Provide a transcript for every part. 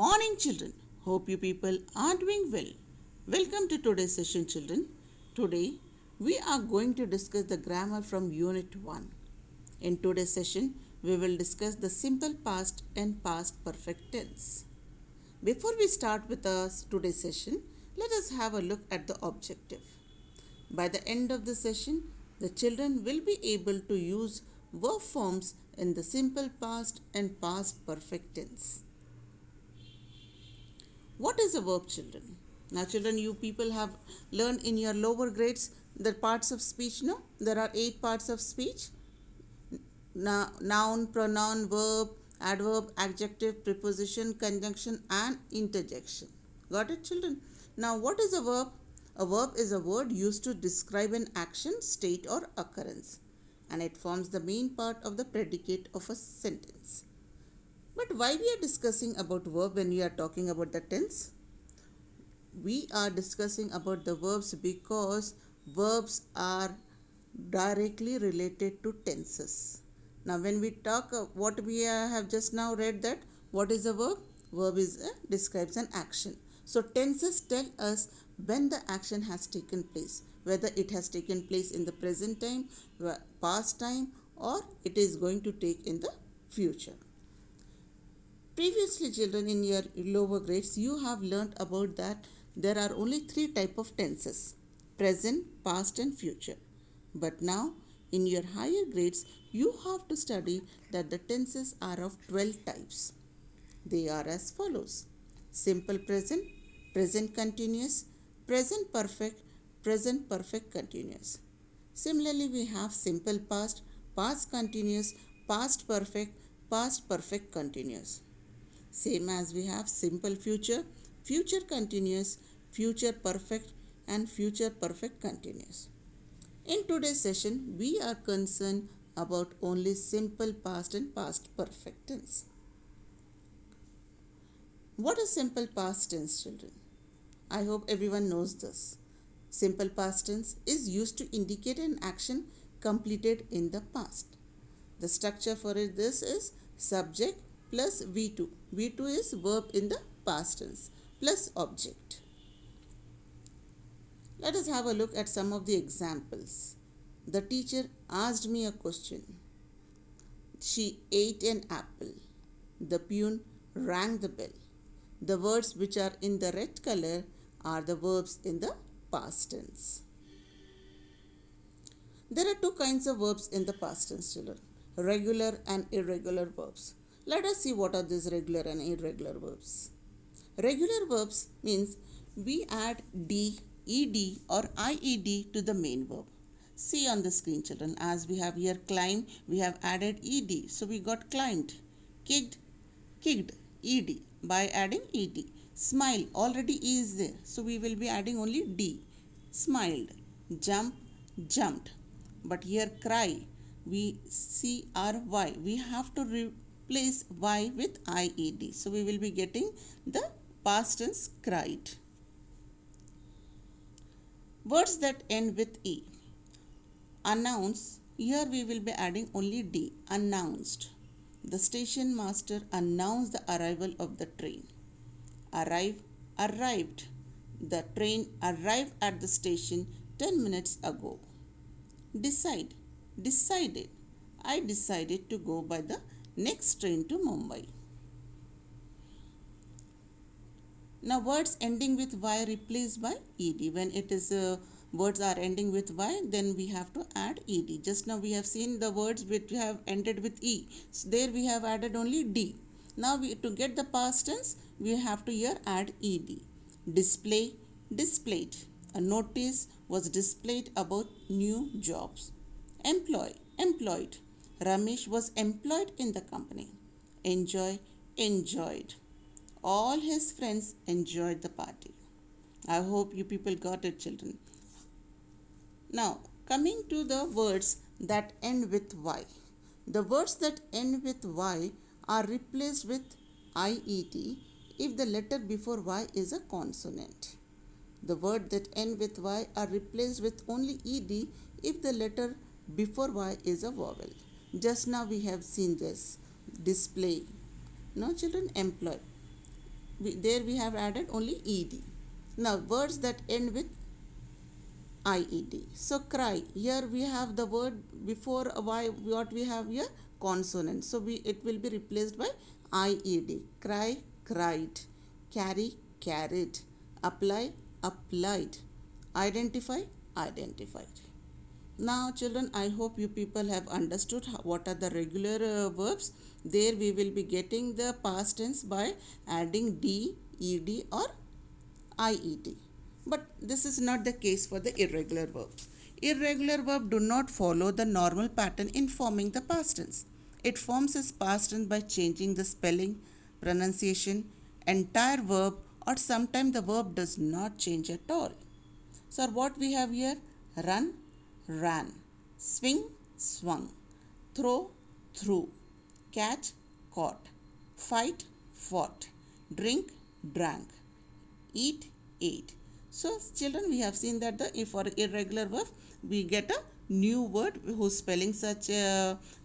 morning, children. Hope you people are doing well. Welcome to today's session, children. Today, we are going to discuss the grammar from Unit 1. In today's session, we will discuss the simple past and past perfect tense. Before we start with today's session, let us have a look at the objective. By the end of the session, the children will be able to use verb forms in the simple past and past perfect tense. What is a verb, children? Now, children, you people have learned in your lower grades the parts of speech, no? There are 8 parts of speech. Noun, pronoun, verb, adverb, adjective, preposition, conjunction and interjection. Got it, children? Now, what is a verb? A verb is a word used to describe an action, state or occurrence, and it forms the main part of the predicate of a sentence. But why we are discussing about verb when we are talking about the tense? We are discussing about the verbs because verbs are directly related to tenses. Now when we talk what we have just now read, that what is a verb? Verb is describes an action. So tenses tell us when the action has taken place, whether it has taken place in the present time, past time, or it is going to take in the future. Previously, children, in your lower grades, you have learnt about that there are only 3 types of tenses: present, past and future. But now, in your higher grades, you have to study that the tenses are of 12 types. They are as follows: simple present, present continuous, present perfect continuous. Similarly, we have simple past, past continuous, past perfect continuous. Same as we have simple future, future continuous, future perfect and future perfect continuous. In today's session, we are concerned about only simple past and past perfect tense. What is simple past tense, children? I hope everyone knows this. Simple past tense is used to indicate an action completed in the past. The structure for this is subject plus V2. V2 is verb in the past tense plus object. Let us have a look at some of the examples. The teacher asked me a question. She ate an apple. The peon rang the bell. The words which are in the red color are the verbs in the past tense. There are 2 kinds of verbs in the past tense, children: regular and irregular verbs. Let us see what are these regular and irregular verbs. Regular verbs means we add d, ed or ied to the main verb. See on the screen, children, as we have here climb, we have added ed. So we got climbed. Kicked, kicked, ed by adding ed. Smile, already e is there. So we will be adding only d. Smiled. Jump, jumped. But here cry, we see our y. We have to replace y with ied. So we will be getting the past tense cried. Words that end with e. Announce, here we will be adding only d. Announced. The station master announced the arrival of the train. Arrive, arrived. The train arrived at the station 10 minutes ago. Decide, decided. I decided to go by the next train to Mumbai. Now words ending with y replaced by ed. When it is words are ending with y, then we have to add ed. Just now we have seen the words which have ended with e. So there we have added only d. Now to get the past tense, we have to here add ed. Display, displayed. A notice was displayed about new jobs. Employ, employed. Ramesh was employed in the company. Enjoy, enjoyed. All his friends enjoyed the party. I hope you people got it, children. Now, coming to the words that end with y. The words that end with y are replaced with iet if the letter before y is a consonant. The word that end with y are replaced with only ed if the letter before y is a vowel. Just now we have seen this. Display. No, children, employ. there we have added only ed. Now words that end with ied. So cry, here we have the word before y, what we have here, consonant, so it will be replaced by ied. Cry, cried. Carry, carried. Apply, applied. Identify, identified. Now children, I hope you people have understood what are the regular verbs. There we will be getting the past tense by adding d, ed or ied. But this is not the case for the irregular verbs. Irregular verb do not follow the normal pattern in forming the past tense. It forms its past tense by changing the spelling, pronunciation, entire verb, or sometimes the verb does not change at all. So what we have here? Run, ran. Swing, swung. Throw, threw. Catch, caught. Fight, fought. Drink, drank. Eat, ate. So children, we have seen that for irregular verb we get a new word whose spelling such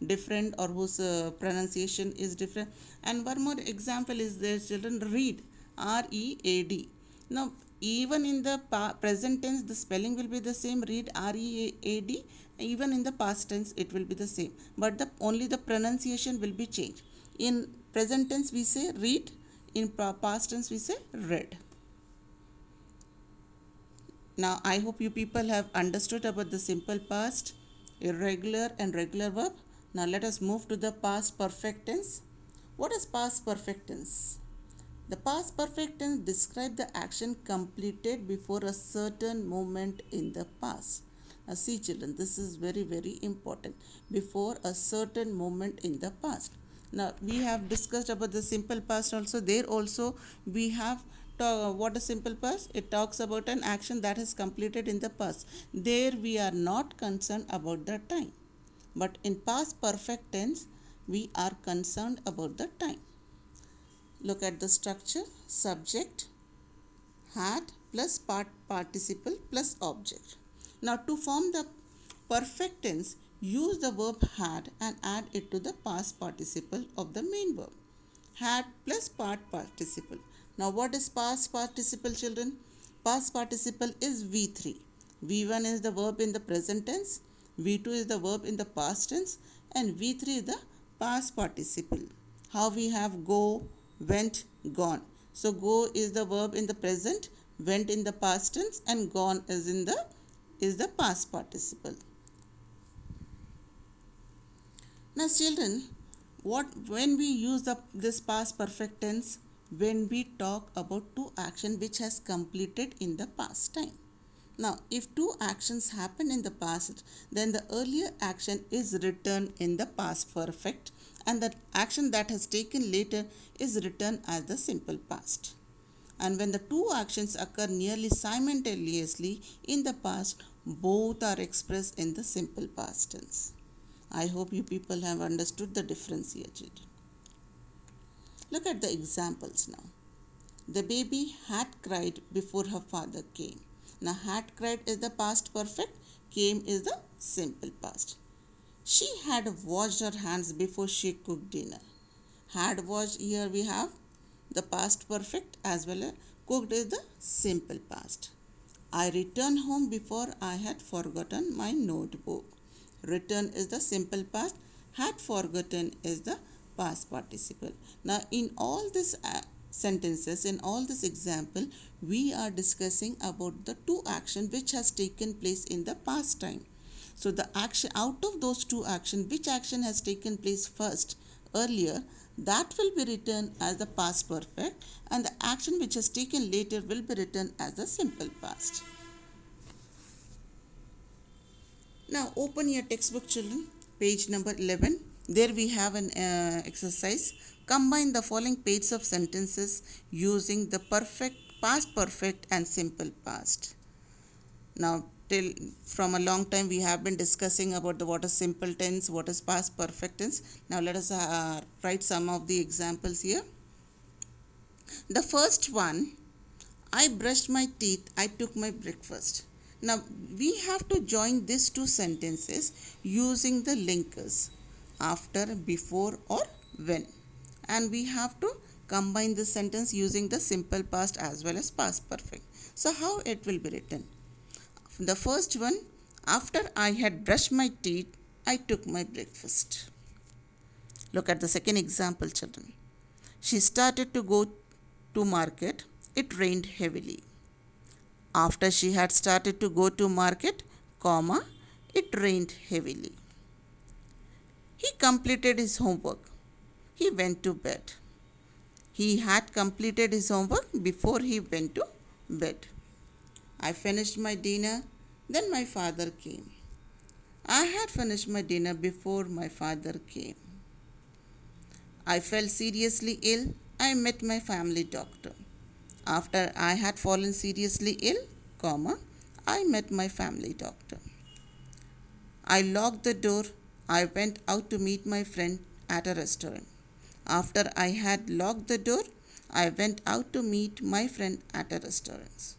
different or whose pronunciation is different. And one more example is there, children, read, R-E-A-D. Now even in the present tense the spelling will be the same, read, R-E-A-D. Even in the past tense it will be the same, but only the pronunciation will be changed. In present tense we say read, in past tense we say read. Now I hope you people have understood about the simple past, irregular and regular verb. Now let us move to the past perfect tense. What is past perfect tense? The past perfect tense describes the action completed before a certain moment in the past. Now see children, this is very very important. Before a certain moment in the past. Now we have discussed about the simple past also. There also we have what is simple past? It talks about an action that is completed in the past. There we are not concerned about the time. But in past perfect tense, we are concerned about the time. Look at the structure. Subject, had plus participle plus object. Now to form the perfect tense, use the verb had and add it to the past participle of the main verb. Had plus participle. Now what is past participle, children? Past participle is V3. V1 is the verb in the present tense, V2 is the verb in the past tense, and V3 is the past participle. How we have go, went, gone. So go is the verb in the present, went in the past tense, and gone is the past participle. Now children, when we use this past perfect tense, when we talk about two actions which has completed in the past time. Now if two actions happen in the past, then the earlier action is written in the past perfect and the action that has taken later is written as the simple past. And when the two actions occur nearly simultaneously in the past, both are expressed in the simple past tense. I hope you people have understood the difference here, children. Look at the examples now. The baby had cried before her father came. Now had cried is the past perfect, came is the simple past. She had washed her hands before she cooked dinner. Had washed, here we have the past perfect as well as cooked is the simple past. I returned home before I had forgotten my notebook. Return is the simple past, had forgotten is the past participle. Now in all these sentences, in all this example, we are discussing about the two action which has taken place in the past time. So the action, out of those two actions, which action has taken place first earlier, that will be written as the past perfect, and the action which has taken later will be written as the simple past. Now open your textbook, children, page number 11. There we have an exercise. Combine the following pages of sentences using the perfect, past perfect and simple past. Now from a long time we have been discussing about what is simple tense, what is past perfect tense. Now let us write some of the examples here. The first one, I brushed my teeth, I took my breakfast. Now we have to join these two sentences using the linkers after, before or when, and we have to combine this sentence using the simple past as well as past perfect. So how it will be written? The first one, after I had brushed my teeth, I took my breakfast. Look at the second example, children. She started to go to market. It rained heavily. After she had started to go to market, comma, it rained heavily. He completed his homework. He went to bed. He had completed his homework before he went to bed. I finished my dinner, then my father came. I had finished my dinner before my father came. I fell seriously ill. I met my family doctor. After I had fallen seriously ill, comma, I met my family doctor. I locked the door. I went out to meet my friend at a restaurant. After I had locked the door, I went out to meet my friend at a restaurant.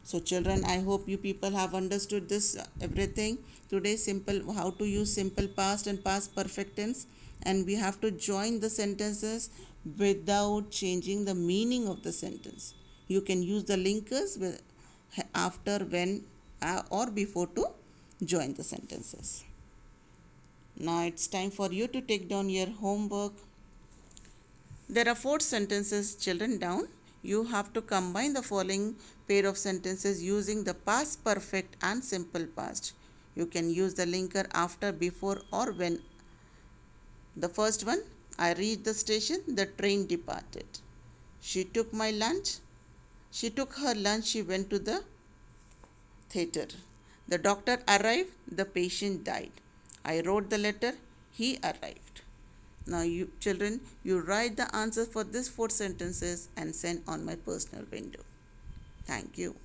So children, I hope you people have understood this everything. Today simple how to use simple past and past perfect tense, and we have to join the sentences without changing the meaning of the sentence. You can use the linkers after, when, or before to join the sentences. Now it's time for you to take down your homework. There are 4 sentences, children, down. You have to combine the following pair of sentences using the past perfect and simple past. You can use the linker after, before, or when. The first one, I reached the station, the train departed. She took my lunch. She took her lunch, she went to the theatre. The doctor arrived, the patient died. I wrote the letter, he arrived. Now you children, you write the answers for these 4 sentences and send on my personal window. Thank you.